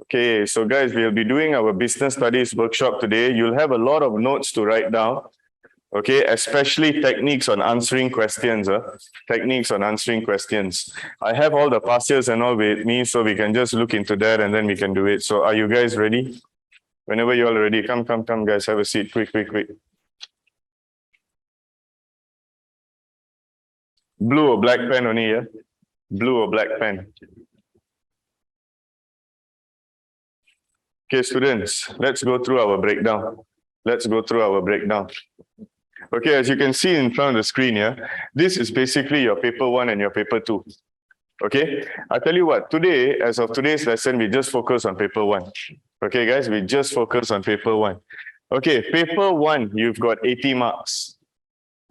Okay, so guys, we'll be doing our business studies workshop today. You'll have a lot of notes to write down, okay, especially techniques on answering questions. Techniques on answering questions. I have all the past years and all with me, so we can just look into that and then we can do it. So are you guys ready? Whenever you're all ready, come, guys, have a seat, quick. Blue or black pen only, yeah? Blue or black pen? Okay, students, let's go through our breakdown. Okay, as you can see in front of the screen here, this is basically your paper 1 and your paper 2. Okay, I tell you what, today, as of today's lesson, we just focus on paper 1. Okay, guys, we just focus on paper 1. Okay, paper 1, you've got 80 marks.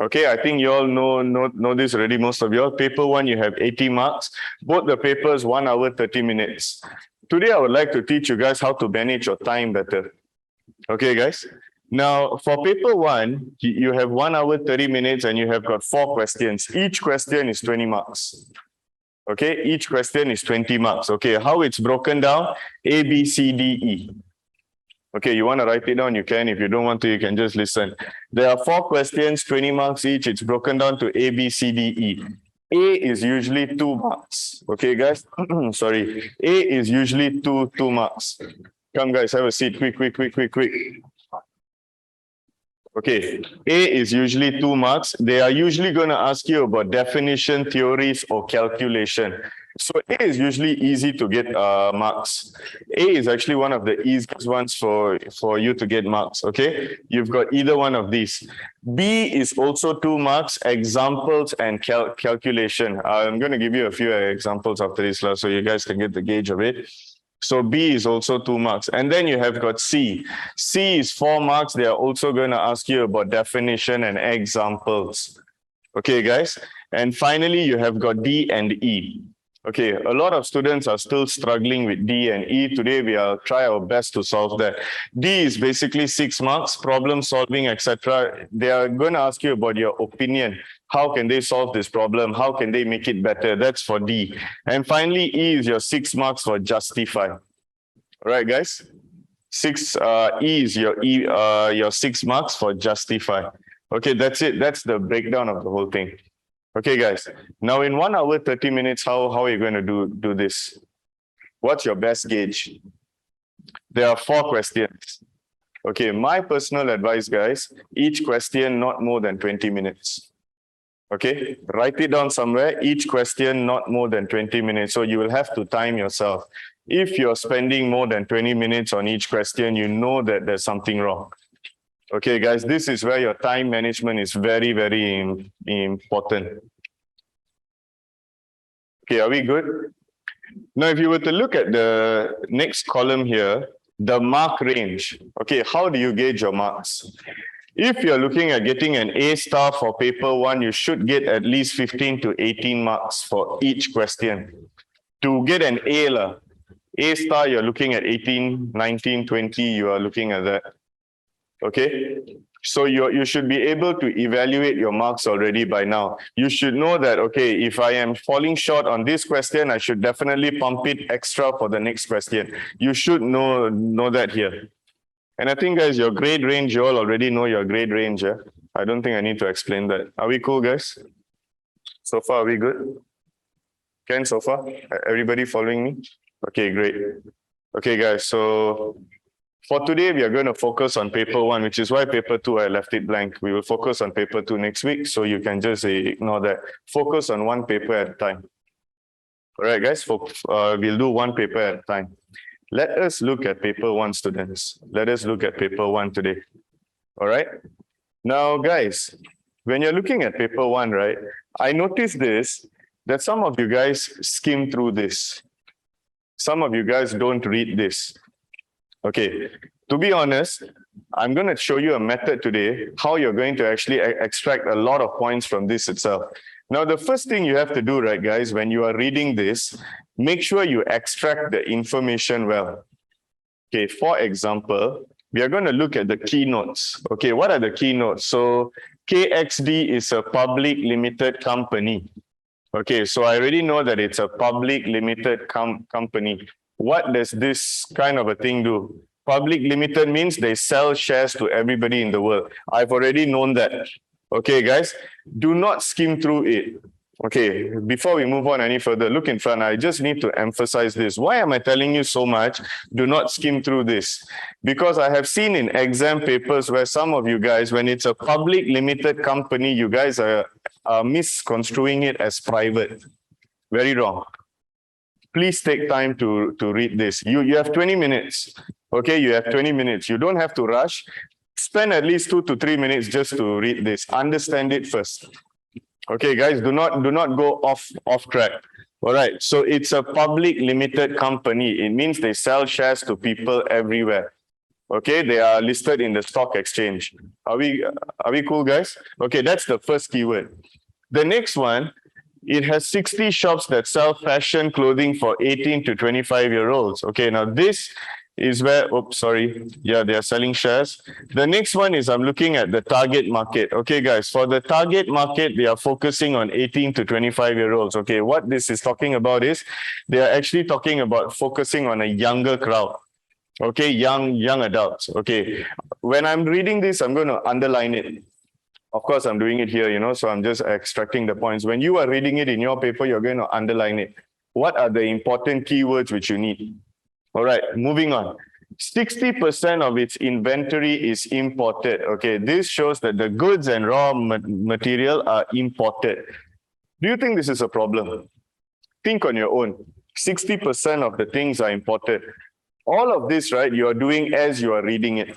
Okay, I think you all know this already, most of you all. Paper 1, you have 80 marks. Both the papers, 1 hour, 30 minutes. Today, I would like to teach you guys how to manage your time better. Okay, guys? Now, for paper 1, you have 1 hour, 30 minutes, and you have got 4 questions. Each question is 20 marks. Okay, each question is 20 marks. Okay, how it's broken down? A, B, C, D, E. Okay, you want to write it down, you can. If you don't want to, you can just listen. There are 4 questions, 20 marks each. It's broken down to A, B, C, D, E. A is usually 2 marks. Okay, guys? Sorry. A is usually two marks. Come, guys, have a seat. Quick. Okay, A is usually 2 marks. They are usually going to ask you about definition, theories, or calculation. So A is usually easy to get marks. A is actually one of the easiest ones for you to get marks, okay? You've got either one of these. B is also 2 marks, examples and calculation. I'm going to give you a few examples after this class so you guys can get the gauge of it. So B is also 2 marks. And then you have got C. C is 4 marks. They are also going to ask you about definition and examples. Okay, guys? And finally, you have got D and E. Okay, a lot of students are still struggling with D and E. Today, we'll try our best to solve that. D is basically 6 marks, problem solving, etc. They are going to ask you about your opinion. How can they solve this problem? How can they make it better? That's for D. And finally, E is your 6 marks for justify. All right, guys? E is your 6 marks for justify. Okay, that's it. That's the breakdown of the whole thing. Okay, guys. Now, in 1 hour, 30 minutes, how are you going to do this? What's your best gauge? There are 4 questions. Okay, my personal advice, guys, each question not more than 20 minutes. Okay, write it down somewhere. Each question not more than 20 minutes. So you will have to time yourself. If you're spending more than 20 minutes on each question, you know that there's something wrong. Okay, guys, this is where your time management is very, very important. Okay, are we good? Now, if you were to look at the next column here, the mark range. Okay, how do you gauge your marks? If you're looking at getting an A star for paper 1, you should get at least 15 to 18 marks for each question. To get an A star, you're looking at 18, 19, 20, you are looking at that. Okay, so you should be able to evaluate your marks already by now. You should know that, okay, if I am falling short on this question, I should definitely pump it extra for the next question. You should know that here. And I think, guys, your grade range, you all already know your grade range. Yeah? I don't think I need to explain that. Are we cool, guys? So far, are we good? Ken, so far? Everybody following me? Okay, great. Okay, guys, so for today, we are going to focus on paper 1, which is why paper 2, I left it blank. We will focus on paper 2 next week, so you can just ignore that. Focus on 1 paper at a time. All right, guys, we'll do 1 paper at a time. Let us look at paper 1, students. Let us look at paper 1 today. All right? Now, guys, when you're looking at paper 1, right, I noticed this, that some of you guys skim through this. Some of you guys don't read this. Okay, to be honest, I'm going to show you a method today, how you're going to actually extract a lot of points from this itself. Now, the first thing you have to do, right, guys, when you are reading this, make sure you extract the information well. Okay, for example, we are going to look at the keynotes. Okay, what are the keynotes? So, KXD is a public limited company. Okay, so I already know that it's a public limited company. What does this kind of a thing do? Public limited means they sell shares to everybody in the world. I've already known that. Okay, guys, do not skim through it. Okay, before we move on any further, look in front. I just need to emphasize this. Why am I telling you so much? Do not skim through this. Because I have seen in exam papers where some of you guys, when it's a public limited company, you guys are misconstruing it as private. Very wrong. Please take time to read this. You have 20 minutes. Okay, you have 20 minutes. You don't have to rush. Spend at least 2 to 3 minutes just to read this. Understand it first. Okay, guys, do not go off track. All right, so it's a public limited company. It means they sell shares to people everywhere. Okay, they are listed in the stock exchange. Are we cool, guys? Okay, that's the first keyword. The next one, it has 60 shops that sell fashion clothing for 18 to 25-year-olds. Okay, now this is where, they are selling shares. The next one is I'm looking at the target market. Okay, guys, for the target market, they are focusing on 18 to 25-year-olds. Okay, what this is talking about is they are actually talking about focusing on a younger crowd. Okay, young adults. Okay, when I'm reading this, I'm going to underline it. Of course, I'm doing it here, so I'm just extracting the points. When you are reading it in your paper, you're going to underline it. What are the important keywords which you need? All right, moving on. 60% of its inventory is imported. Okay, this shows that the goods and raw material are imported. Do you think this is a problem? Think on your own. 60% of the things are imported. All of this, right, you are doing as you are reading it.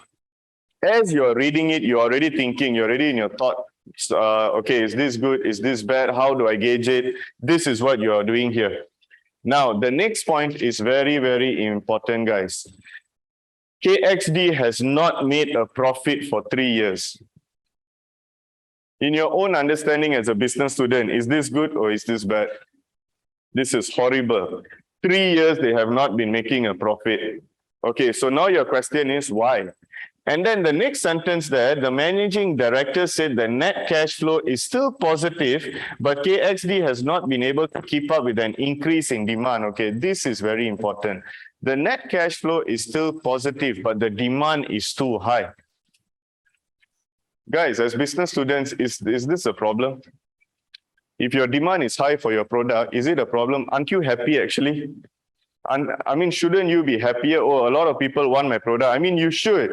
As you're reading it, you're already thinking, you're already in your thought, okay, is this good? Is this bad? How do I gauge it? This is what you're doing here. Now, the next point is very, very important, guys. KXD has not made a profit for 3 years. In your own understanding as a business student, is this good or is this bad? This is horrible. 3 years, they have not been making a profit. Okay, so now your question is why? And then the next sentence there, the managing director said the net cash flow is still positive, but KXD has not been able to keep up with an increase in demand. Okay, this is very important. The net cash flow is still positive, but the demand is too high. Guys, as business students, is this a problem? If your demand is high for your product, is it a problem? Aren't you happy actually? I mean, shouldn't you be happier? Oh, a lot of people want my product. I mean, you should.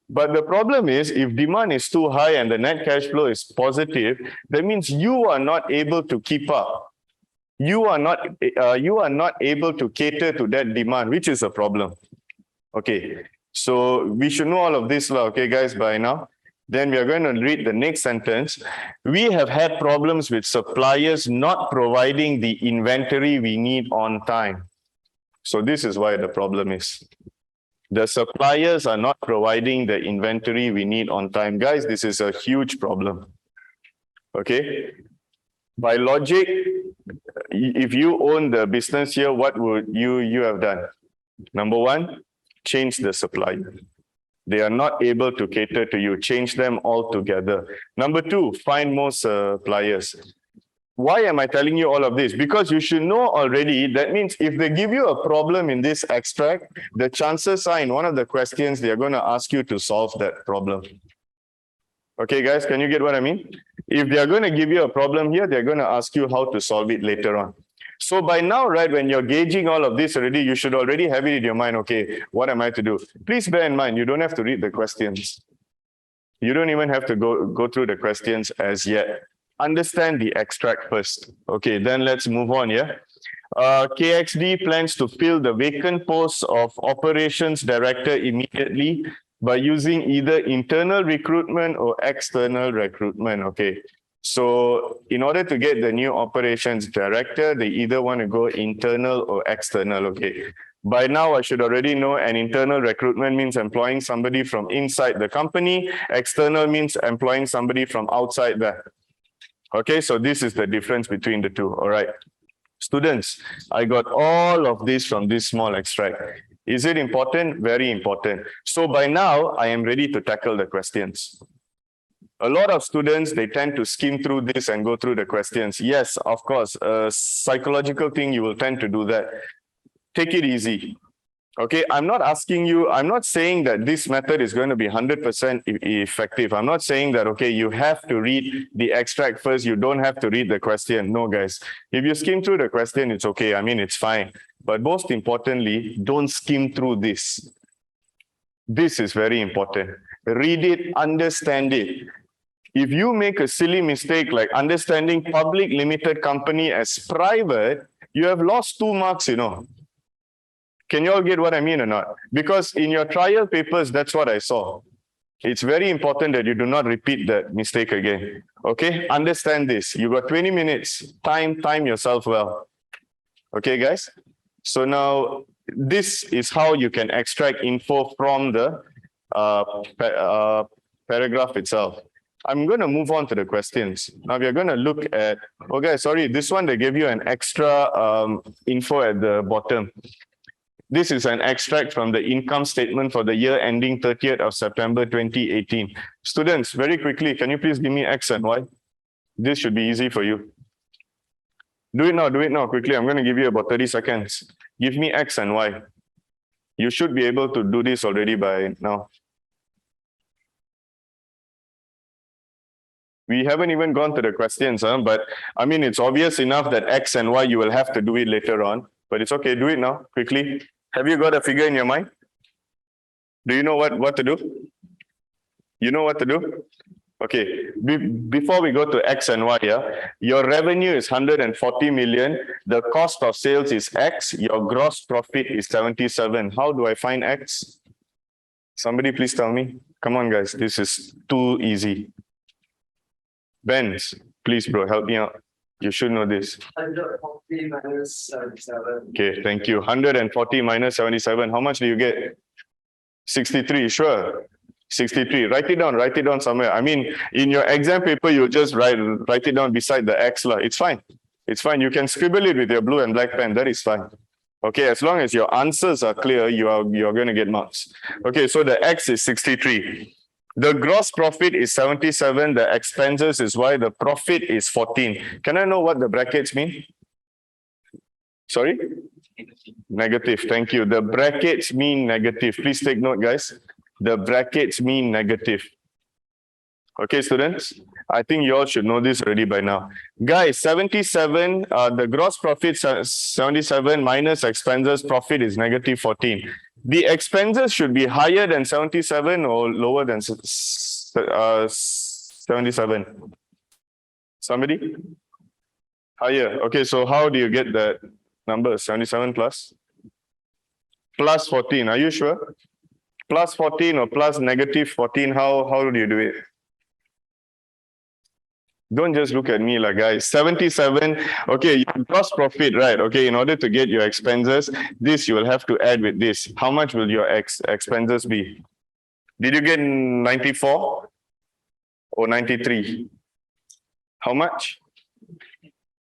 But the problem is, if demand is too high and the net cash flow is positive, that means you are not able to keep up. You are not able to cater to that demand, which is a problem. Okay, so we should know all of this, okay, guys, by now. Then we are going to read the next sentence. We have had problems with suppliers not providing the inventory we need on time. So this is why the problem is. The suppliers are not providing the inventory we need on time. Guys, this is a huge problem. Okay? By logic, if you own the business here, what would you have done? Number one, change the supplier. They are not able to cater to you. Change them altogether. Number two, find more suppliers. Why am I telling you all of this? Because you should know already, that means if they give you a problem in this extract, the chances are in one of the questions, they're going to ask you to solve that problem. Okay, guys, can you get what I mean? If they're going to give you a problem here, they're going to ask you how to solve it later on. So by now, right, when you're gauging all of this already, you should already have it in your mind, okay, what am I to do? Please bear in mind, you don't have to read the questions. You don't even have to go through the questions as yet. Understand the extract first. Okay, then let's move on, yeah? KXD plans to fill the vacant post of operations director immediately by using either internal recruitment or external recruitment, okay? So in order to get the new operations director, they either want to go internal or external, okay? By now, I should already know an internal recruitment means employing somebody from inside the company. External means employing somebody from outside there. Okay, so this is the difference between the two, all right? Students, I got all of this from this small extract. Is it important? Very important. So by now, I am ready to tackle the questions. A lot of students, they tend to skim through this and go through the questions. Yes, of course, a psychological thing, you will tend to do that. take it easy. Okay, I'm not asking you, I'm not saying that this method is going to be 100% effective. I'm not saying that, okay, you have to read the extract first, you don't have to read the question. No, guys. If you skim through the question, it's okay. I mean, it's fine. But most importantly, don't skim through this. This is very important. Read it, understand it. If you make a silly mistake like understanding public limited company as private, you have lost 2 marks, you know. Can you all get what I mean or not? Because in your trial papers, that's what I saw. It's very important that you do not repeat that mistake again. Okay? Understand this. You got 20 minutes. Time yourself well. Okay, guys? So now, this is how you can extract info from the paragraph itself. I'm going to move on to the questions. Now, we're going to look at, okay, sorry, this one, they gave you an extra info at the bottom. This is an extract from the income statement for the year ending 30th of September 2018. Students, very quickly, can you please give me X and Y? This should be easy for you. Do it now, quickly. I'm going to give you about 30 seconds. Give me X and Y. You should be able to do this already by now. We haven't even gone to the questions, but I mean, it's obvious enough that X and Y, you will have to do it later on, but it's okay. Do it now, quickly. Have you got a figure in your mind? Do you know what to do? You know what to do? Okay, before we go to X and Y, your revenue is 140 million. The cost of sales is X. Your gross profit is 77. How do I find X? Somebody please tell me. Come on, guys. This is too easy. Benz, please, bro, help me out. You should know this. 140 minus 77. Okay, thank you. 140 minus 77. How much do you get? 63, sure. 63. Write it down somewhere. I mean, in your exam paper, you just write it down beside the X. It's fine. It's fine. You can scribble it with your blue and black pen. That is fine. Okay, as long as your answers are clear, you're going to get marks. Okay, so the X is 63. The gross profit is 77, the expenses is Y, the profit is 14. Can I know what the brackets mean? Sorry? Negative, thank you. The brackets mean negative. Please take note, guys. The brackets mean negative. Okay, students? I think you all should know this already by now. Guys, 77, the gross profit 77 minus expenses, profit is negative 14. The expenses should be higher than 77 or lower than 77. Somebody? Higher. Okay, so how do you get that number? 77 plus? Plus 14. Are you sure? Plus 14 or plus negative 14, how do you do it? Don't just look at me like, guys. 77, okay, your gross profit, right? Okay, in order to get your expenses, this you will have to add with this. How much will your expenses be? Did you get 94 or 93? How much?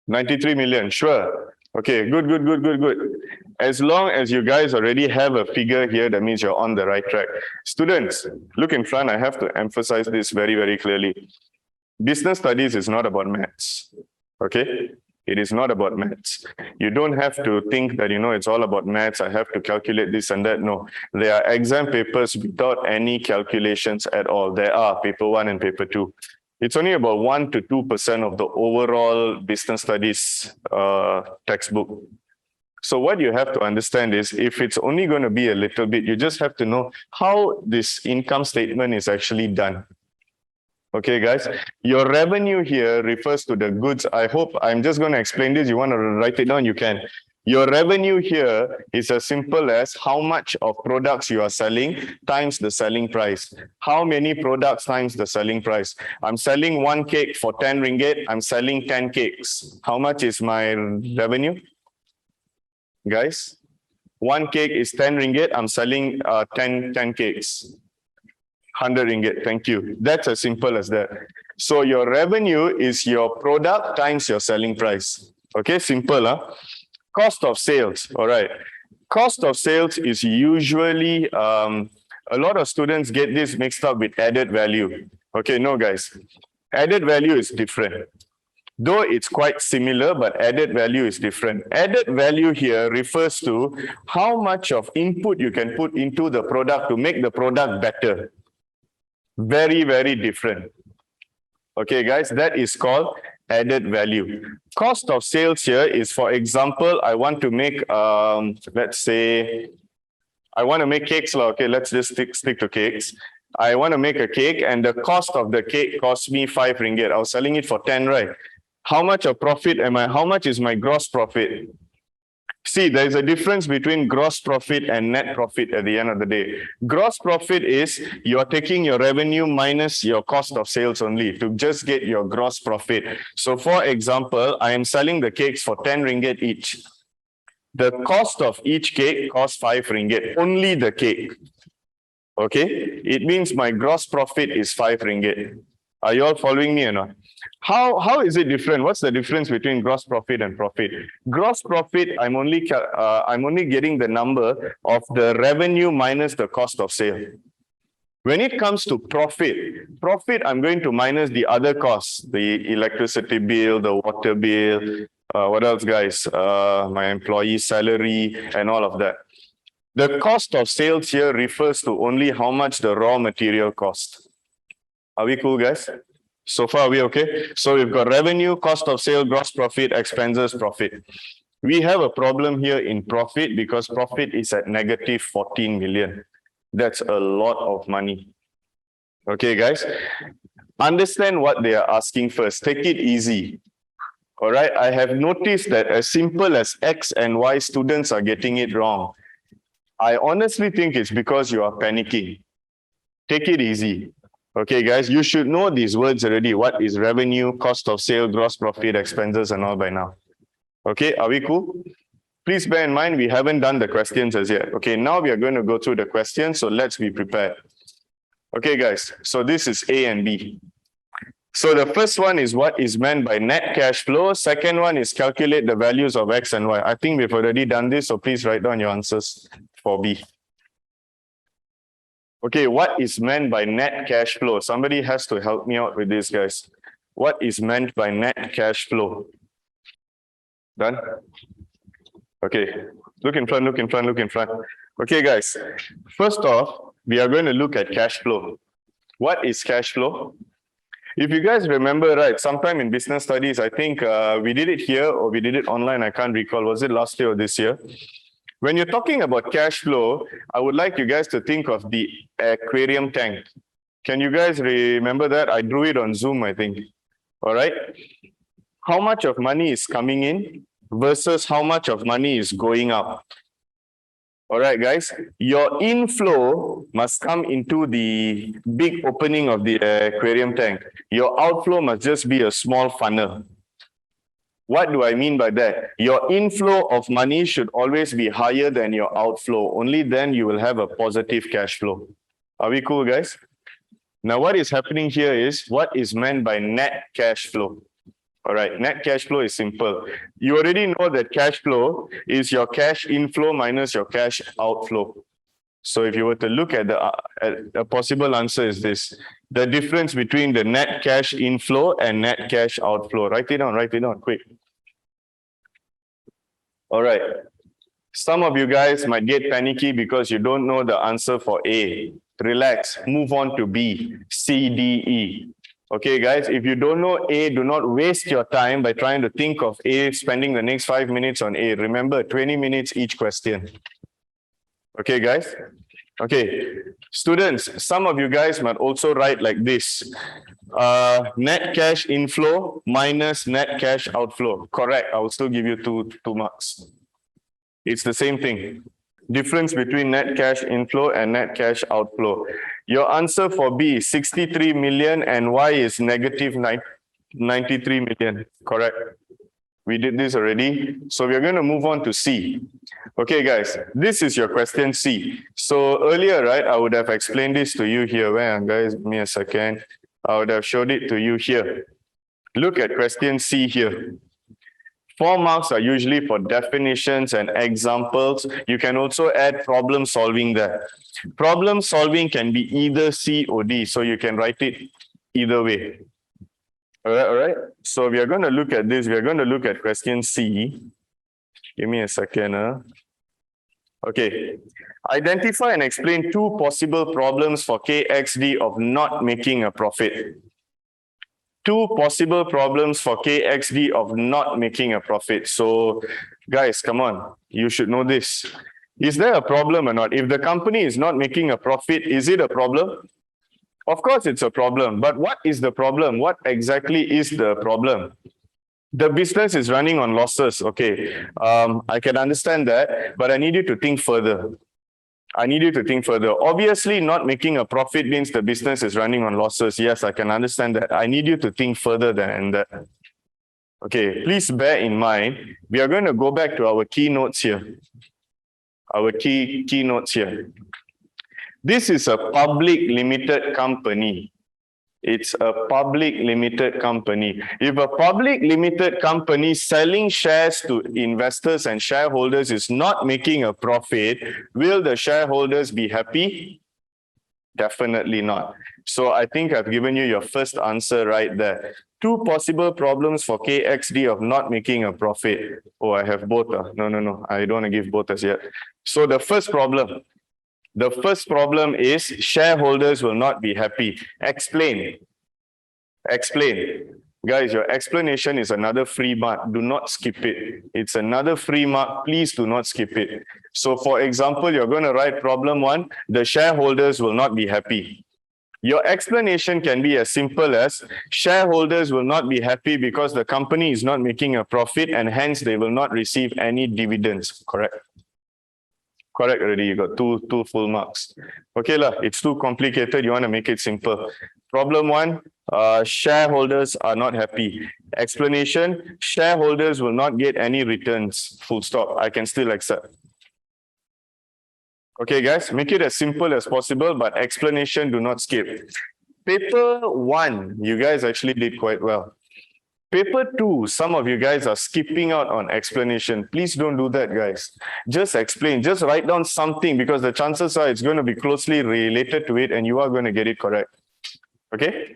93 million, sure. Okay, good. As long as you guys already have a figure here, that means you're on the right track. Students, look in front. I have to emphasize this very, very clearly. Business studies is not about maths, okay? It is not about maths. You don't have to think that, it's all about maths. I have to calculate this and that. No, there are exam papers without any calculations at all. There are paper 1 and paper 2. It's only about 1 to 2% of the overall business studies textbook. So what you have to understand is if it's only going to be a little bit, you just have to know how this income statement is actually done. Okay, guys, your revenue here refers to the goods. I hope I'm just going to explain this. You want to write it down? You can. Your revenue here is as simple as how much of products you are selling times the selling price. How many products times the selling price? I'm selling 1 cake for 10 ringgit. I'm selling 10 cakes. How much is my revenue? Guys, 1 cake is 10 ringgit. I'm selling 10 cakes. 100 ringgit, thank you. That's as simple as that. So your revenue is your product times your selling price. Okay, simple, huh? Cost of sales, all right. Cost of sales is usually, a lot of students get this mixed up with added value. Okay, no guys, added value is different. Though it's quite similar, but added value is different. Added value here refers to how much of input you can put into the product to make the product better. Very, very different. Okay, guys, that is called added value. Cost of sales here is, for example, I want to make, let's say, I want to make cakes. Okay, let's just stick to cakes. I want to make a cake and the cost of the cake cost me 5 ringgit. I was selling it for 10, right? How much of profit am I? How much is my gross profit? See, there's a difference between gross profit and net profit at the end of the day. Gross profit is you're taking your revenue minus your cost of sales only to just get your gross profit. So for example, I am selling the cakes for 10 ringgit each. The cost of each cake costs 5 ringgit, only the cake. Okay, it means my gross profit is 5 ringgit. Are you all following me or not? How is it different? What's the difference between gross profit and profit? Gross profit, I'm only getting the number of the revenue minus the cost of sale. When it comes to profit, I'm going to minus the other costs, the electricity bill, the water bill, what else, guys? My employee salary and all of that. The cost of sales here refers to only how much the raw material costs. Are we cool, guys? So far, are we okay? So we've got revenue, cost of sale, gross profit, expenses, profit. We have a problem here in profit because profit is at negative 14 million. That's a lot of money. Okay, guys? Understand what they are asking first. Take it easy. All right? I have noticed that as simple as X and Y, students are getting it wrong. I honestly think it's because you are panicking. Take it easy. Okay, guys, you should know these words already. What is revenue, cost of sale, gross profit, expenses, and all by now. Okay, are we cool? Please bear in mind, we haven't done the questions as yet. Okay, now we are going to go through the questions, so let's be prepared. Okay, guys, so this is A and B. So the first one is what is meant by net cash flow. Second one is calculate the values of X and Y. I think we've already done this, so please write down your answers for B. Okay, what is meant by net cash flow? Somebody has to help me out with this, guys. What is meant by net cash flow? Done? Okay, look in front, look in front, look in front. Okay, guys, first off, we are going to look at cash flow. What is cash flow? If you guys remember, right, sometime in business studies, I think we did it here or we did it online, I can't recall. Was it last year or this year? When you're talking about cash flow, I would like you guys to think of the aquarium tank. Can you guys remember that? I drew it on Zoom, I think. All right. How much of money is coming in versus how much of money is going out? All right, guys. Your inflow must come into the big opening of the aquarium tank. Your outflow must just be a small funnel. What do I mean by that? Your inflow of money should always be higher than your outflow. Only then you will have a positive cash flow. Are we cool, guys? Now, what is happening here is what is meant by net cash flow. All right, net cash flow is simple. You already know that cash flow is your cash inflow minus your cash outflow. So if you were to look at a possible answer is this. The difference between the net cash inflow and net cash outflow. Write it down, quick. All right. Some of you guys might get panicky because you don't know the answer for A. Relax, move on to B, C, D, E. Okay, guys, if you don't know A, do not waste your time by trying to think of A, spending the next 5 minutes on A. Remember, 20 minutes each question. Okay, guys? Okay, students, some of you guys might also write like this. Net cash inflow minus net cash outflow. Correct, I will still give you two marks. It's the same thing. Difference between net cash inflow and net cash outflow. Your answer for B is 63 million and Y is negative 93 million. Correct. We did this already. So we're going to move on to C. Okay, guys, this is your question C. So earlier, right, I would have explained this to you here. Where, guys, give me a second. I would have showed it to you here. Look at question C here. 4 marks are usually for definitions and examples. You can also add problem solving there. Problem solving can be either C or D, so you can write it either way. All right. So we are going to look at this. We are going to look at question C. Give me a second. Okay. Identify and explain two possible problems for KXD of not making a profit. Two possible problems for KXD of not making a profit. So, guys, come on. You should know this. Is there a problem or not? If the company is not making a profit, is it a problem? Of course, it's a problem. But what is the problem? What exactly is the problem? The business is running on losses. Okay, I can understand that, but I need you to think further. Obviously, not making a profit means the business is running on losses. Yes, I can understand that. I need you to think further than that. Okay, please bear in mind, we are going to go back to our keynotes here. Our keynotes here. This is a public limited company. It's a public limited company. If a public limited company selling shares to investors and shareholders is not making a profit, will the shareholders be happy? Definitely not. So I think I've given you your first answer right there. Two possible problems for KXD of not making a profit. Oh, I have both. No. I don't want to give both as yet. So the first problem is shareholders will not be happy. Explain. Guys, your explanation is another free mark. Do not skip it. It's another free mark. Please do not skip it. So for example, you're going to write problem 1, the shareholders will not be happy. Your explanation can be as simple as shareholders will not be happy because the company is not making a profit and hence they will not receive any dividends. Correct? Correct already, you got two full marks. Okay lah, it's too complicated, you want to make it simple. Problem 1, shareholders are not happy. Explanation, shareholders will not get any returns. Full stop, I can still accept. Okay guys, make it as simple as possible, but explanation do not skip. Paper 1, you guys actually did quite well. Paper 2, some of you guys are skipping out on explanation. Please don't do that, guys. Just explain, just write down something because the chances are it's going to be closely related to it and you are going to get it correct. Okay?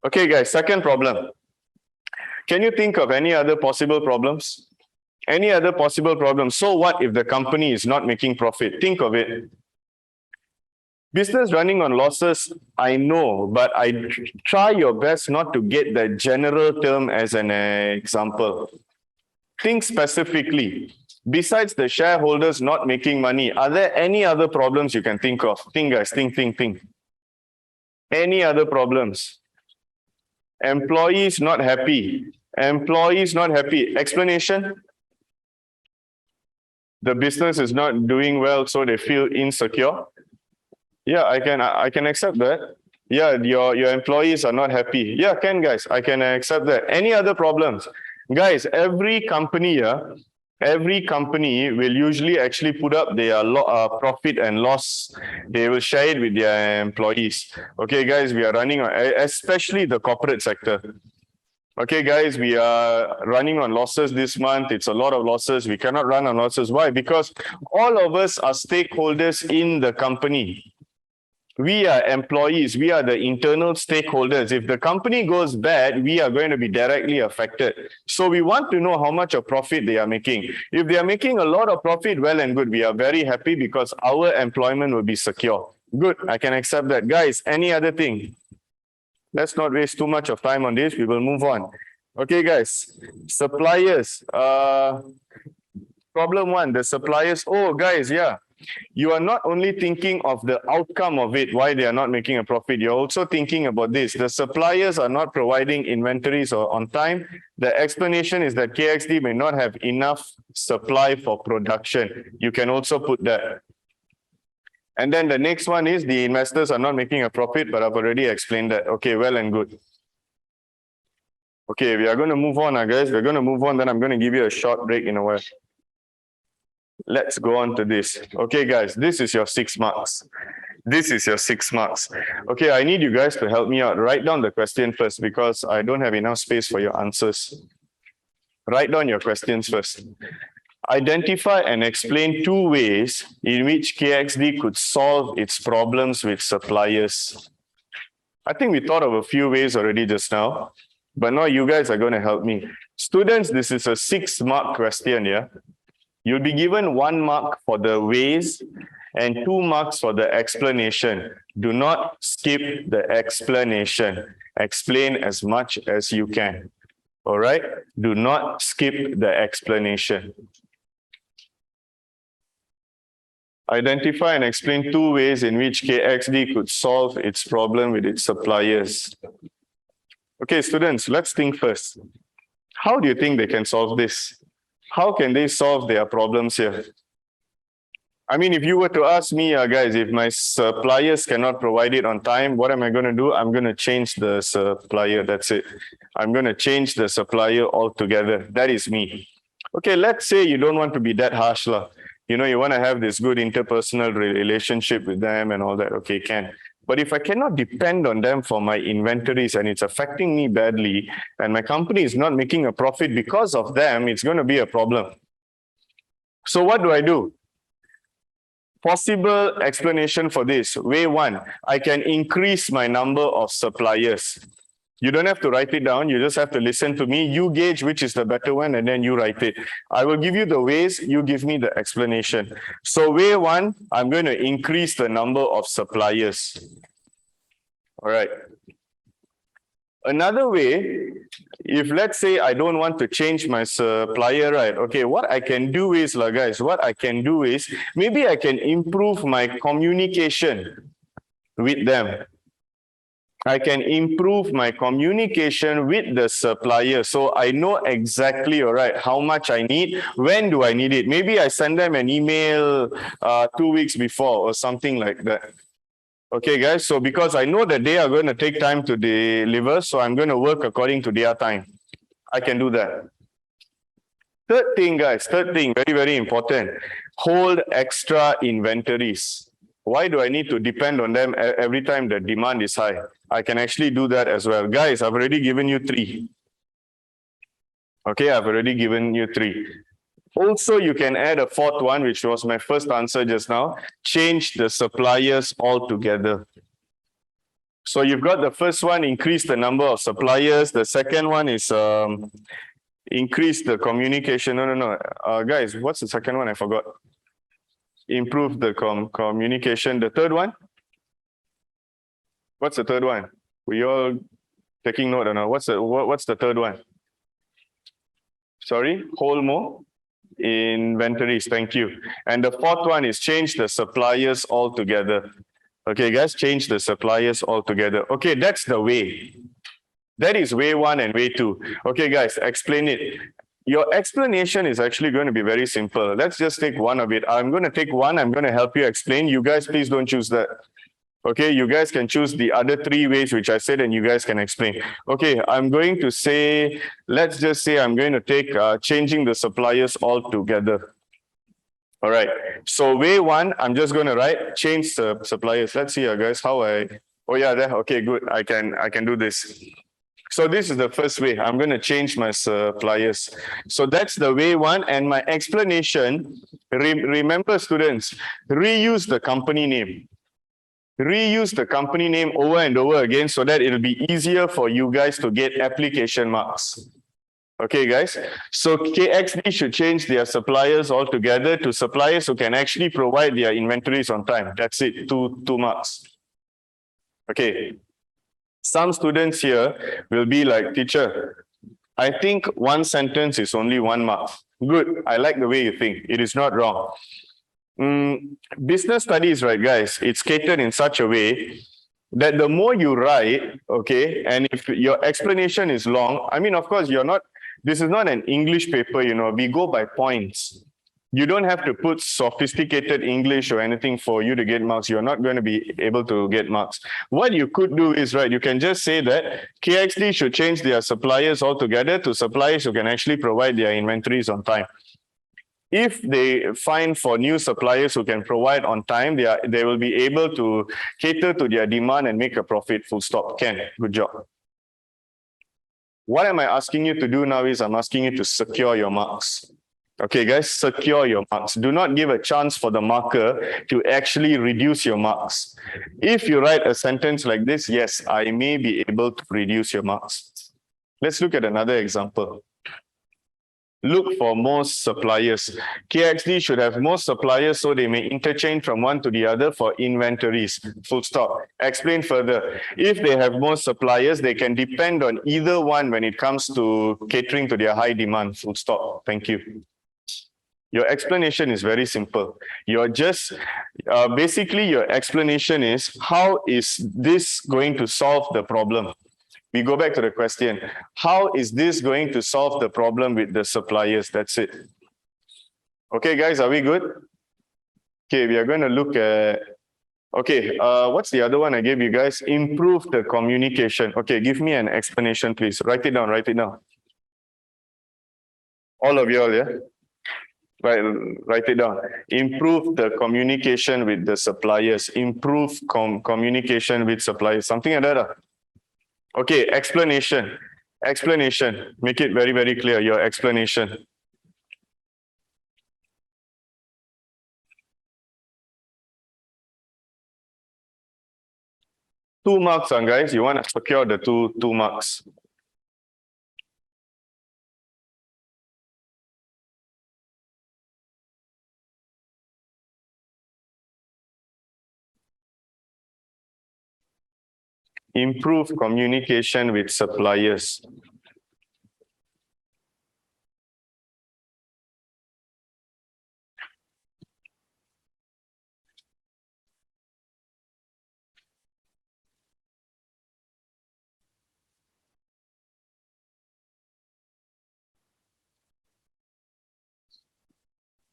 Okay, guys, second problem. Can you think of any other possible problems? Any other possible problems? So what if the company is not making profit? Think of it. Business running on losses, I know, but I try your best not to get that general term as an example. Think specifically. Besides the shareholders not making money, are there any other problems you can think of? Think, guys, think. Any other problems? Employees not happy. Explanation? The business is not doing well, so they feel insecure. Yeah, I can accept that. Yeah, your employees are not happy. Yeah, guys, I can accept that. Any other problems? Guys, every company will usually actually put up their profit and loss. They will share it with their employees. Okay, guys, we are running on, especially the corporate sector. Okay, guys, we are running on losses this month. It's a lot of losses. We cannot run on losses. Why? Because all of us are stakeholders in the company. We are employees. We are the internal stakeholders. If the company goes bad, we are going to be directly affected. So we want to know how much of profit they are making. If they are making a lot of profit, well and good. We are very happy because our employment will be secure. Good, I can accept that. Guys, any other thing? Let's not waste too much of time on this. We will move on. Okay, guys. Suppliers. Problem 1, the suppliers. Oh, guys, yeah. You are not only thinking of the outcome of it, why they are not making a profit, you're also thinking about this. The suppliers are not providing inventories or on time. The explanation is that KXD may not have enough supply for production. You can also put that. And then the next one is the investors are not making a profit, but I've already explained that. Okay, well and good. Okay, we are going to move on, guys. We're going to move on, then I'm going to give you a short break in a while. Let's go on to this. Okay, guys, this is your 6 marks. This is your 6 marks. Okay, I need you guys to help me out. Write down the question first because I don't have enough space for your answers. Write down your questions first. Identify and explain 2 ways in which KXD could solve its problems with suppliers. I think we thought of a few ways already just now, but now you guys are going to help me. Students, this is a 6-mark question, yeah? You'll be given 1 mark for the ways and 2 marks for the explanation. Do not skip the explanation. Explain as much as you can. All right? Do not skip the explanation. Identify and explain 2 ways in which KXD could solve its problem with its suppliers. Okay, students, let's think first. How do you think they can solve this? How can they solve their problems here? I mean, if you were to ask me, guys, if my suppliers cannot provide it on time, what am I going to do? I'm going to change the supplier. That's it. I'm going to change the supplier altogether. That is me. Okay, let's say you don't want to be that harsh, lah. You know, you want to have this good interpersonal relationship with them and all that. Okay, can. But if I cannot depend on them for my inventories and it's affecting me badly and my company is not making a profit because of them, it's going to be a problem. So what do? Possible explanation for this. Way 1, I can increase my number of suppliers. You don't have to write it down. You just have to listen to me. You gauge which is the better one and then you write it. I will give you the ways, you give me the explanation. So way 1, I'm going to increase the number of suppliers. All right. Another way, if let's say I don't want to change my supplier, right? Okay, what I can do is, guys, what I can do is, maybe I can improve my communication with them. I can improve my communication with the supplier. So I know exactly, all right, how much I need, when do I need it? Maybe I send them an email 2 weeks before or something like that. Okay, guys, so because I know that they are going to take time to deliver, so I'm going to work according to their time. I can do that. Third thing, guys, very, very important. Hold extra inventories. Why do I need to depend on them every time the demand is high? I can actually do that as well. Guys, I've already given you 3. Okay, I've already given you 3. Also, you can add a 4th one, which was my first answer just now. Change the suppliers altogether. So you've got the first one, increase the number of suppliers. The second one is increase the communication. No. Guys, what's the second one? I forgot. Improve the communication. The third one? What's the third one? We all taking note or not? What's the third one? Sorry, hold more inventories. Thank you. And the 4th one is change the suppliers altogether. Okay, guys, change the suppliers altogether. Okay, that's the way. That is way 1 and way 2. Okay, guys, explain it. Your explanation is actually going to be very simple. Let's just take one of it. I'm going to take one. I'm going to help you explain. You guys, please don't choose that. Okay, you guys can choose the other 3 ways which I said and you guys can explain. Okay, I'm going to say, let's just say I'm going to take changing the suppliers altogether. All right, so way 1, I'm just going to write change the suppliers. Let's see, guys, how oh yeah, there. Okay, good. I can do this. So this is the first way. I'm going to change my suppliers. So that's the way 1. And my explanation, remember students, reuse the company name. Reuse the company name over and over again so that it'll be easier for you guys to get application marks. Okay, guys. So KXD should change their suppliers altogether to suppliers who can actually provide their inventories on time. That's it. 2 marks. Okay. Some students here will be like, teacher, I think 1 sentence is only 1 mark. Good. I like the way you think. It is not wrong. Business studies, right, guys? It's catered in such a way that the more you write, okay, and if your explanation is long, I mean, of course, this is not an English paper, you know, we go by points. You don't have to put sophisticated English or anything for you to get marks. You're not going to be able to get marks. What you could do is, right, you can just say that KXD should change their suppliers altogether to suppliers who can actually provide their inventories on time. If they find for new suppliers who can provide on time, they will be able to cater to their demand and make a profit, full stop. Ken, good job. What am I asking you to do now is I'm asking you to secure your marks. Okay, guys, secure your marks. Do not give a chance for the marker to actually reduce your marks. If you write a sentence like this, yes, I may be able to reduce your marks. Let's look at another example. Look for most suppliers. KXD should have most suppliers so they may interchange from one to the other for inventories. Full stop. Explain further. If they have most suppliers, they can depend on either one when it comes to catering to their high demand. Full stop. Thank you. Your explanation is very simple. You're just, basically your explanation is, how is this going to solve the problem? We go back to the question, how is this going to solve the problem with the suppliers? That's it. Okay, guys, are we good? Okay, we are going to look at, okay, what's the other one I gave you guys? Improve the communication. Okay, give me an explanation, please. Write it down, write it down. All of you all, yeah? Write it down. Improve the communication with the suppliers. Improve communication with suppliers. Something like that. Okay, explanation. Explanation. Make it very, very clear, your explanation. Two marks, guys. You want to secure the two marks. Improve communication with suppliers.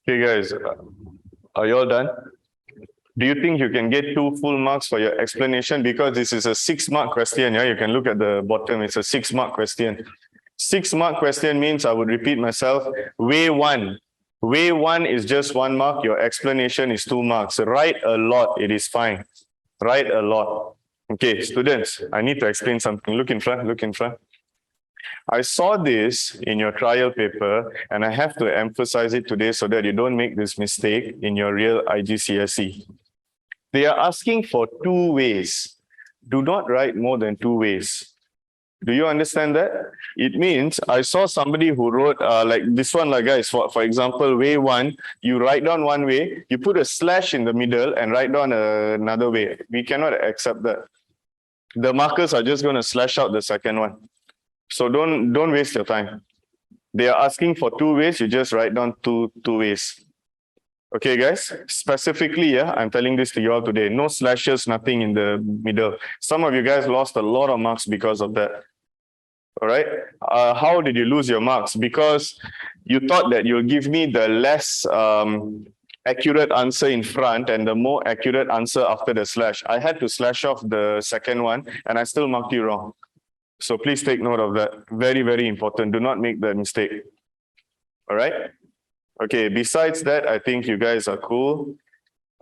Okay, guys, are you all done? Do you think you can get 2 full marks for your explanation? Because this is a 6-mark question. Yeah, you can look at the bottom. It's a 6-mark question. 6-mark question means, I would repeat myself, way 1. Way 1 is just 1 mark. Your explanation is 2 marks. Write a lot. It is fine. Write a lot. Okay, students, I need to explain something. Look in front. Look in front. I saw this in your trial paper, and I have to emphasize it today so that you don't make this mistake in your real IGCSE. They are asking for 2 ways. Do not write more than 2 ways. Do you understand that? It means I saw somebody who wrote like this one, like guys, for example, way 1, you write down 1 way, you put a slash in the middle and write down another way. We cannot accept that. The markers are just going to slash out the second one. So don't waste your time. They are asking for 2 ways, you just write down two ways. Okay, guys, specifically, yeah, I'm telling this to you all today. No slashes, nothing in the middle. Some of you guys lost a lot of marks because of that. All right. How did you lose your marks? Because you thought that you'll give me the less accurate answer in front and the more accurate answer after the slash. I had to slash off the second one and I still marked you wrong. So please take note of that. Very, very important. Do not make that mistake. All right. Okay, besides that, I think you guys are cool.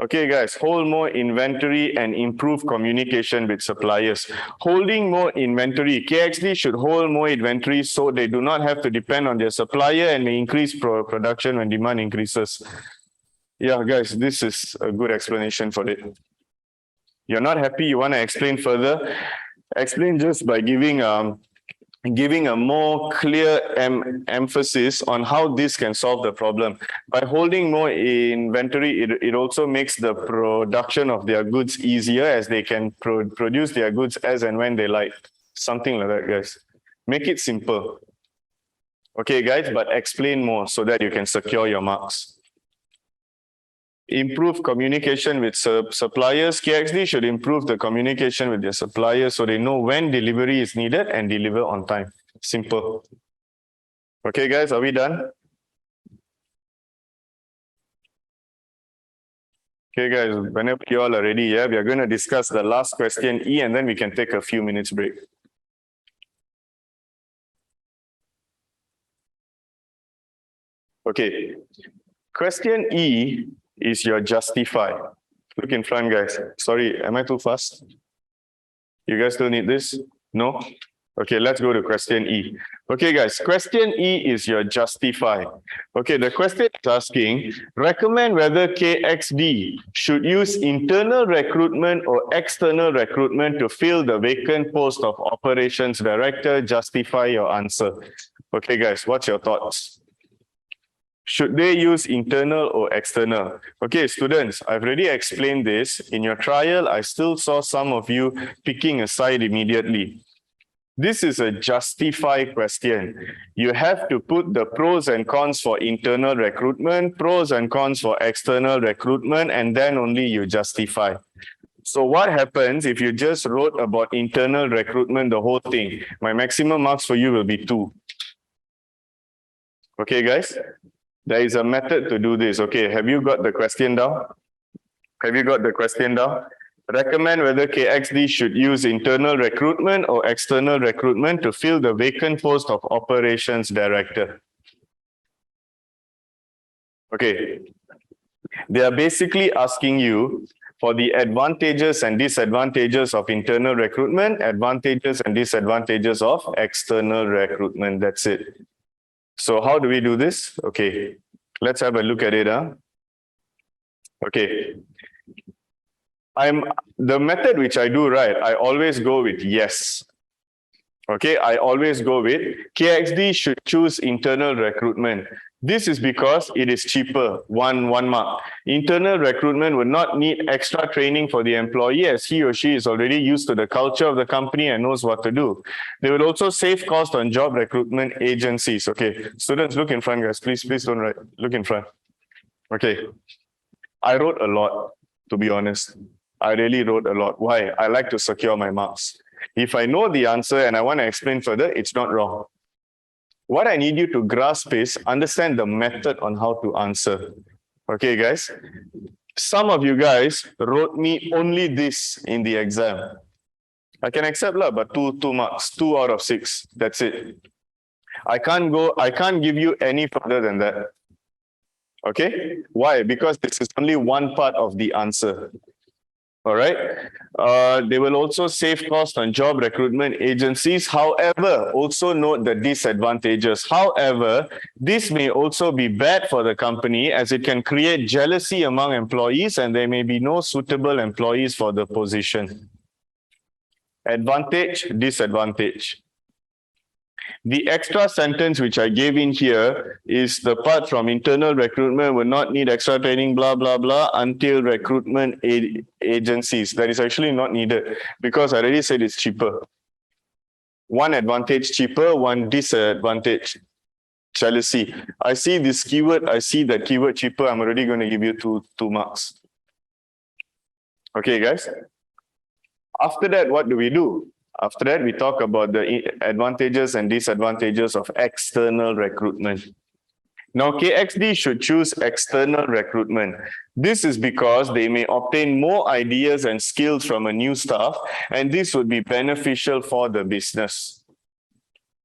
Okay, guys, hold more inventory and improve communication with suppliers. Holding more inventory. KXD should hold more inventory so they do not have to depend on their supplier and may increase production when demand increases. Yeah, guys, this is a good explanation for it. You're not happy, you want to explain further? Explain just by giving a more clear emphasis on how this can solve the problem. By holding more inventory, it also makes the production of their goods easier as they can produce their goods as and when they like. Something like that, guys. Make it simple. Okay, guys, but explain more so that you can secure your marks. Improve communication with suppliers. KXD should improve the communication with their suppliers so they know when delivery is needed and deliver on time. Simple. Okay, guys, are we done? Okay, guys, whenever you all are ready, yeah, we are going to discuss the last question, E, and then we can take a few minutes break. Okay, question E is your justify. Look in front, guys. Sorry, am I too fast? You guys still need this? No? Okay, let's go to question E. Okay, guys, question E is your justify. Okay, the question is asking, recommend whether KXD should use internal recruitment or external recruitment to fill the vacant post of operations director. Justify your answer. Okay, guys, what's your thoughts? Should they use internal or external? Okay, students, I've already explained this. In your trial, I still saw some of you picking a side immediately. This is a justify question. You have to put the pros and cons for internal recruitment, pros and cons for external recruitment, and then only you justify. So what happens if you just wrote about internal recruitment, the whole thing? My maximum marks for you will be 2. Okay, guys? There is a method to do this. Okay, have you got the question down? Have you got the question down? Recommend whether KXD should use internal recruitment or external recruitment to fill the vacant post of operations director. Okay. They are basically asking you for the advantages and disadvantages of internal recruitment, advantages and disadvantages of external recruitment. That's it. So how do we do this? Okay, let's have a look at it. Okay. The method which I do, right, I always go with yes. Okay, I always go with KXD should choose internal recruitment. This is because it is cheaper, one mark. Internal recruitment would not need extra training for the employee as he or she is already used to the culture of the company and knows what to do. They would also save cost on job recruitment agencies. Okay, students, look in front, guys. Please don't write. Look in front. Okay, I wrote a lot, to be honest. I really wrote a lot. Why? I like to secure my marks. If I know the answer and I want to explain further, it's not wrong. What I need you to grasp is understand the method on how to answer. Okay, guys? Some of you guys wrote me only this in the exam. I can accept lah, but two marks, 2 out of 6. That's it. I can't give you any further than that. Okay? Why? Because this is only one part of the answer. All right. They will also save cost on job recruitment agencies. However, also note the disadvantages. However, this may also be bad for the company as it can create jealousy among employees and there may be no suitable employees for the position. Advantage, disadvantage. The extra sentence which I gave in here is the part from internal recruitment will not need extra training, blah, blah, blah, until recruitment agencies. That is actually not needed because I already said it's cheaper. One advantage cheaper, one disadvantage jealousy. I see this keyword, I see that keyword cheaper, I'm already going to give you two marks. Okay, guys? After that, what do we do? After that, we talk about the advantages and disadvantages of external recruitment. Now, KXD should choose external recruitment. This is because they may obtain more ideas and skills from a new staff, and this would be beneficial for the business.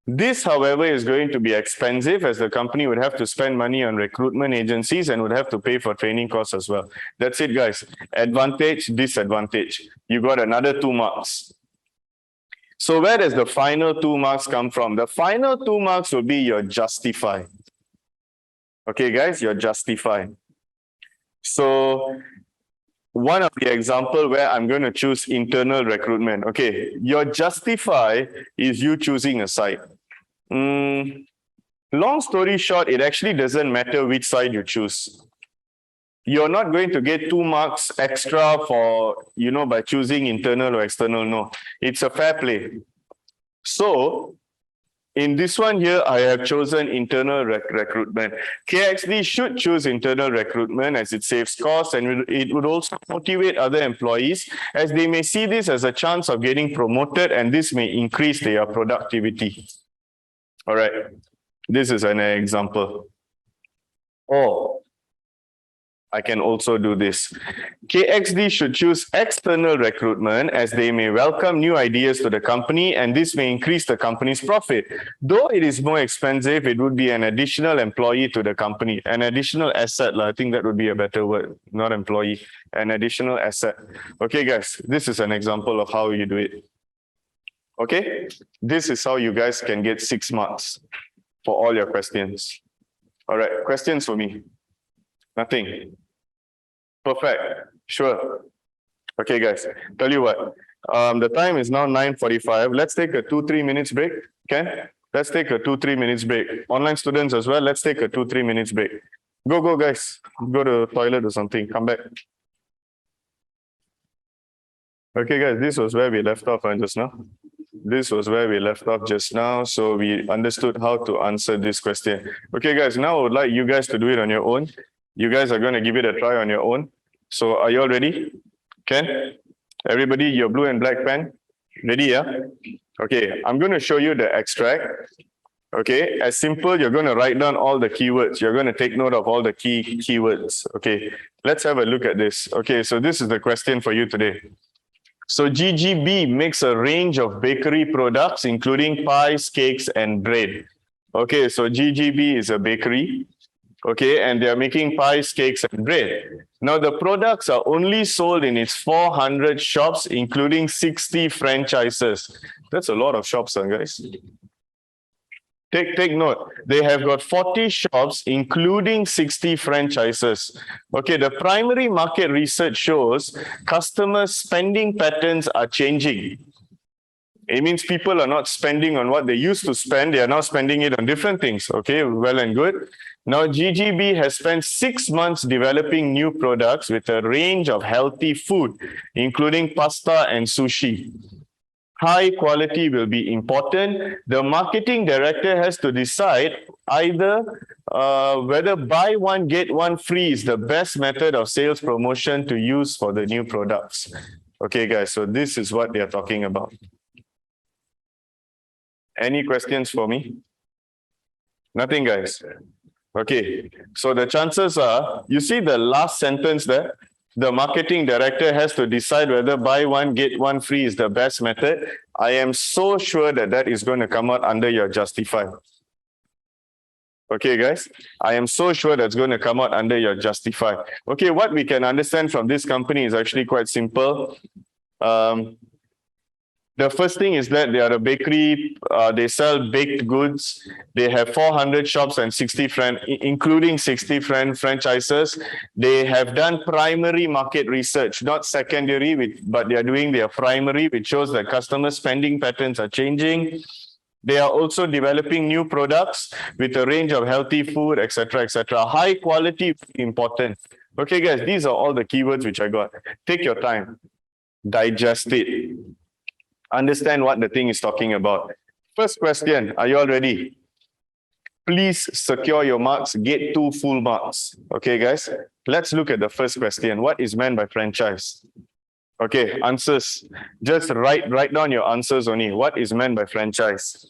This, however, is going to be expensive as the company would have to spend money on recruitment agencies and would have to pay for training costs as well. That's it, guys. Advantage, disadvantage. You got another 2 marks. So where does the final 2 marks come from? The final 2 marks will be your justify. Okay, guys, your justify. So one of the example where I'm going to choose internal recruitment. Okay, your justify is you choosing a side. Long story short, it actually doesn't matter which side you choose. You're not going to get 2 marks extra for, by choosing internal or external. No, it's a fair play. So in this one here, I have chosen internal recruitment. KXD should choose internal recruitment as it saves costs and it would also motivate other employees as they may see this as a chance of getting promoted and this may increase their productivity. All right, this is an example. Or I can also do this. KXD should choose external recruitment as they may welcome new ideas to the company and this may increase the company's profit. Though it is more expensive, it would be an additional employee to the company, an additional asset. I think that would be a better word, not employee, an additional asset. Okay, guys, this is an example of how you do it. Okay, this is how you guys can get 6 marks for all your questions. All right, questions for me? Nothing. Perfect. Sure. Okay, guys. Tell you what. The time is now 9:45. Let's take a 2-3 minutes break. Can? Let's take a 2-3 minutes break. Online students as well. Let's take a 2-3 minutes break. Go, guys. Go to the toilet or something. Come back. Okay, guys. This was where we left off just now. This was where we left off just now. So we understood how to answer this question. Okay, guys. Now I would like you guys to do it on your own. You guys are going to give it a try on your own. So are you all ready? Ken? Everybody, your blue and black pen? Ready, yeah? Okay, I'm going to show you the extract. Okay, as simple, you're going to write down all the keywords. You're going to take note of all the keywords. Okay, let's have a look at this. Okay, so this is the question for you today. So GGB makes a range of bakery products, including pies, cakes, and bread. Okay, so GGB is a bakery. Okay, and they're making pies, cakes, and bread. Now, the products are only sold in its 400 shops, including 60 franchises. That's a lot of shops, guys. Take note. They have got 40 shops, including 60 franchises. Okay, the primary market research shows customer spending patterns are changing. It means people are not spending on what they used to spend. They are now spending it on different things. Okay, well and good. Now, GGB has spent 6 months developing new products with a range of healthy food, including pasta and sushi. High quality will be important. The marketing director has to decide either whether buy one, get one free is the best method of sales promotion to use for the new products. Okay, guys, so this is what they are talking about. Any questions for me? Nothing, guys. Okay, so the chances are, you see the last sentence there? The marketing director has to decide whether buy one, get one free is the best method. I am so sure that that is going to come out under your justify. Okay, guys, I am so sure that's going to come out under your justify. Okay, what we can understand from this company is actually quite simple. The first thing is that they are a bakery, they sell baked goods. They have 400 shops and 60 including 60 franchises. They have done primary market research, not secondary, but they are doing their primary, which shows that customer spending patterns are changing. They are also developing new products with a range of healthy food, etc., etc. High quality, important. Okay, guys, these are all the keywords which I got. Take your time, digest it. Understand what the thing is talking about. First question, are you all ready? Please secure your marks, get 2 full marks. Okay, guys, let's look at the first question. What is meant by franchise? Okay, answers. Just write down your answers only. What is meant by franchise?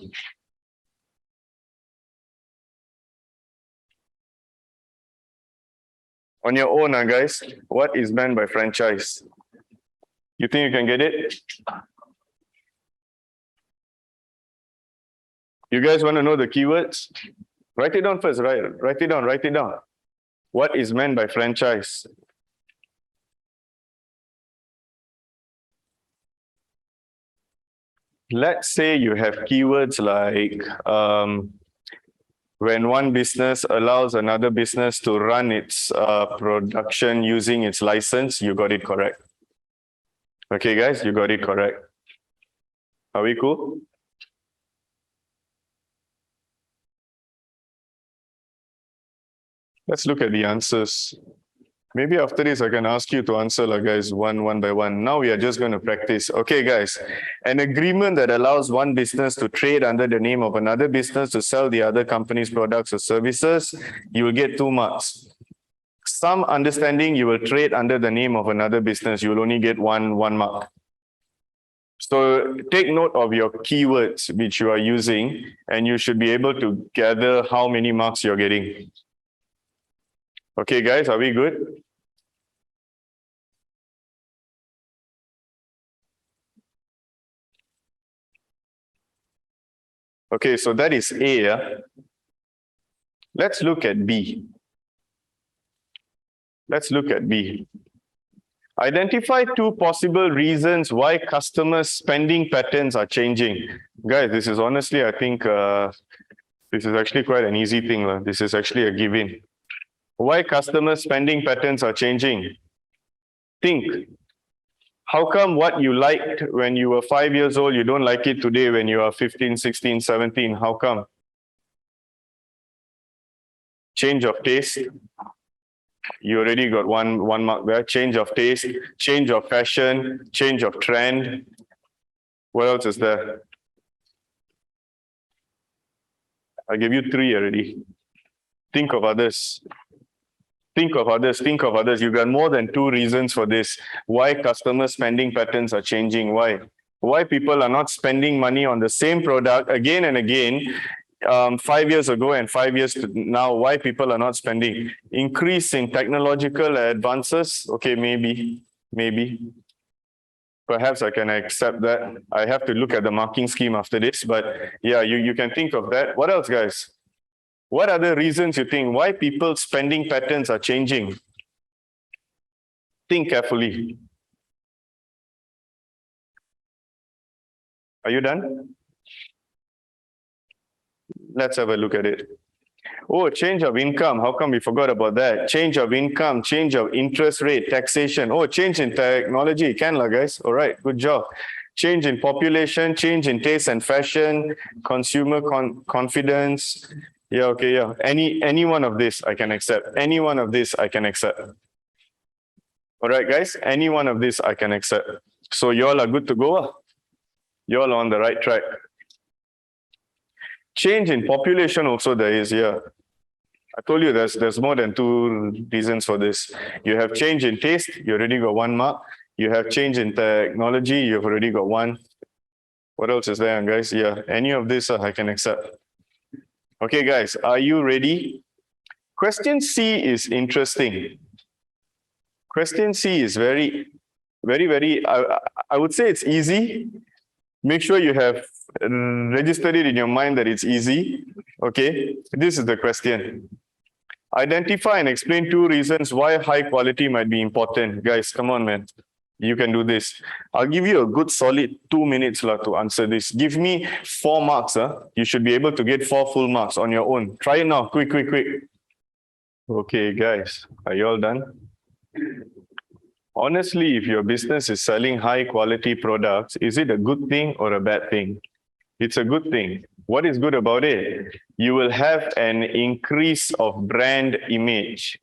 On your own, guys, what is meant by franchise? You think you can get it? You guys want to know the keywords? Write it down first, right? Write it down. What is meant by franchise? Let's say you have keywords like when one business allows another business to run its production using its license, you got it correct. Okay, guys, you got it correct. Are we cool? Let's look at the answers. Maybe after this, I can ask you to answer, guys, one by one. Now we are just going to practice. Okay, guys, an agreement that allows one business to trade under the name of another business to sell the other company's products or services, you will get 2 marks. Some understanding you will trade under the name of another business, you will only get one mark. So take note of your keywords which you are using, and you should be able to gather how many marks you're getting. Okay, guys, are we good? Okay, so that is A. Yeah? Let's look at B. Let's look at B. Identify two possible reasons why customers' spending patterns are changing. Guys, this is honestly, I think, this is actually quite an easy thing. This is actually a given. Why customers' spending patterns are changing? Think. How come what you liked when you were 5 years old, you don't like it today when you are 15, 16, 17? How come? Change of taste. You already got one mark there. Change of taste, change of fashion, change of trend. What else is there? I gave you 3 already. Think of others. Think of others, think of others. You've got more than 2 reasons for this. Why customer spending patterns are changing. Why? Why people are not spending money on the same product again and again, 5 years ago and 5 years now, why people are not spending? Increase in technological advances? Okay, maybe. Perhaps I can accept that. I have to look at the marking scheme after this, but yeah, you can think of that. What else, guys? What other reasons you think why people's spending patterns are changing? Think carefully. Are you done? Let's have a look at it. Oh, change of income. How come we forgot about that? Change of income, change of interest rate, taxation. Oh, change in technology. Can lah, guys. All right, good job. Change in population, change in taste and fashion, consumer confidence. Yeah, okay, yeah. Any one of this I can accept. Any one of this I can accept. All right, guys. Any one of this I can accept. So you all are good to go. You all are on the right track. Change in population also there is, yeah. I told you there's more than 2 reasons for this. You have change in taste, you already got 1 mark. You have change in technology, you've already got 1. What else is there, guys? Yeah, any of this I can accept. Okay, guys, are you ready? Question C is interesting. Question C is very, I would say it's easy. Make sure you have registered it in your mind that it's easy. Okay, this is the question. Identify and explain 2 reasons why high quality might be important. Guys, come on, man. You can do this. I'll give you a good solid 2 minutes to answer this. Give me 4 marks. You should be able to get 4 full marks on your own. Try it now. Quick. Okay, guys. Are you all done? Honestly, if your business is selling high quality products, is it a good thing or a bad thing? It's a good thing. What is good about it? You will have an increase of brand image.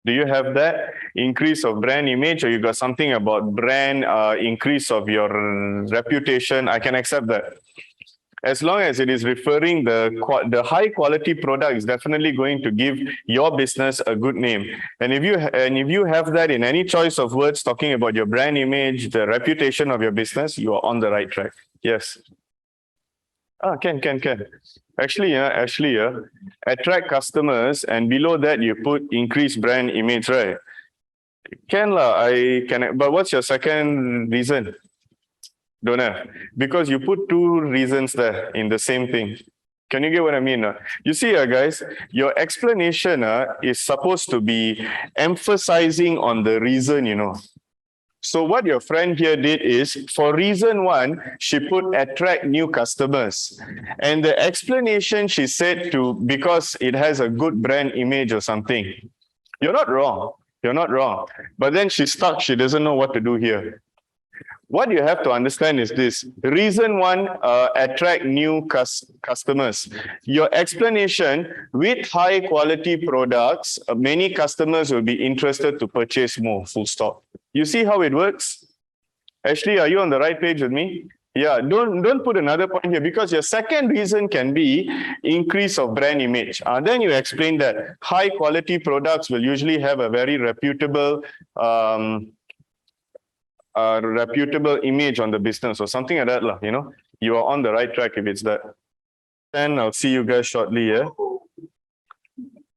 Do you have that? Increase of brand image, or you got something about brand, increase of your reputation? I can accept that. As long as it is referring the high quality product is definitely going to give your business a good name. And if you have that in any choice of words talking about your brand image, the reputation of your business, you are on the right track. Yes. Can. Actually, attract customers, and below that you put increase brand image, right? Can lah, I can. But what's your second reason? Don't have, because you put 2 reasons there in the same thing. Can you get what I mean? You see, guys, your explanation is supposed to be emphasizing on the reason, So what your friend here did is, for reason 1, she put attract new customers. And the explanation she said because it has a good brand image or something. You're not wrong. But then she's stuck. She doesn't know what to do here. What you have to understand is this. Reason 1, attract new customers. Your explanation, with high quality products, many customers will be interested to purchase more, full stop. You see how it works? Ashley, are you on the right page with me? Yeah, don't put another point here, because your second reason can be increase of brand image. Then you explain that high quality products will usually have a very reputable image on the business or something like that, You are on the right track if it's that. And I'll see you guys shortly, yeah?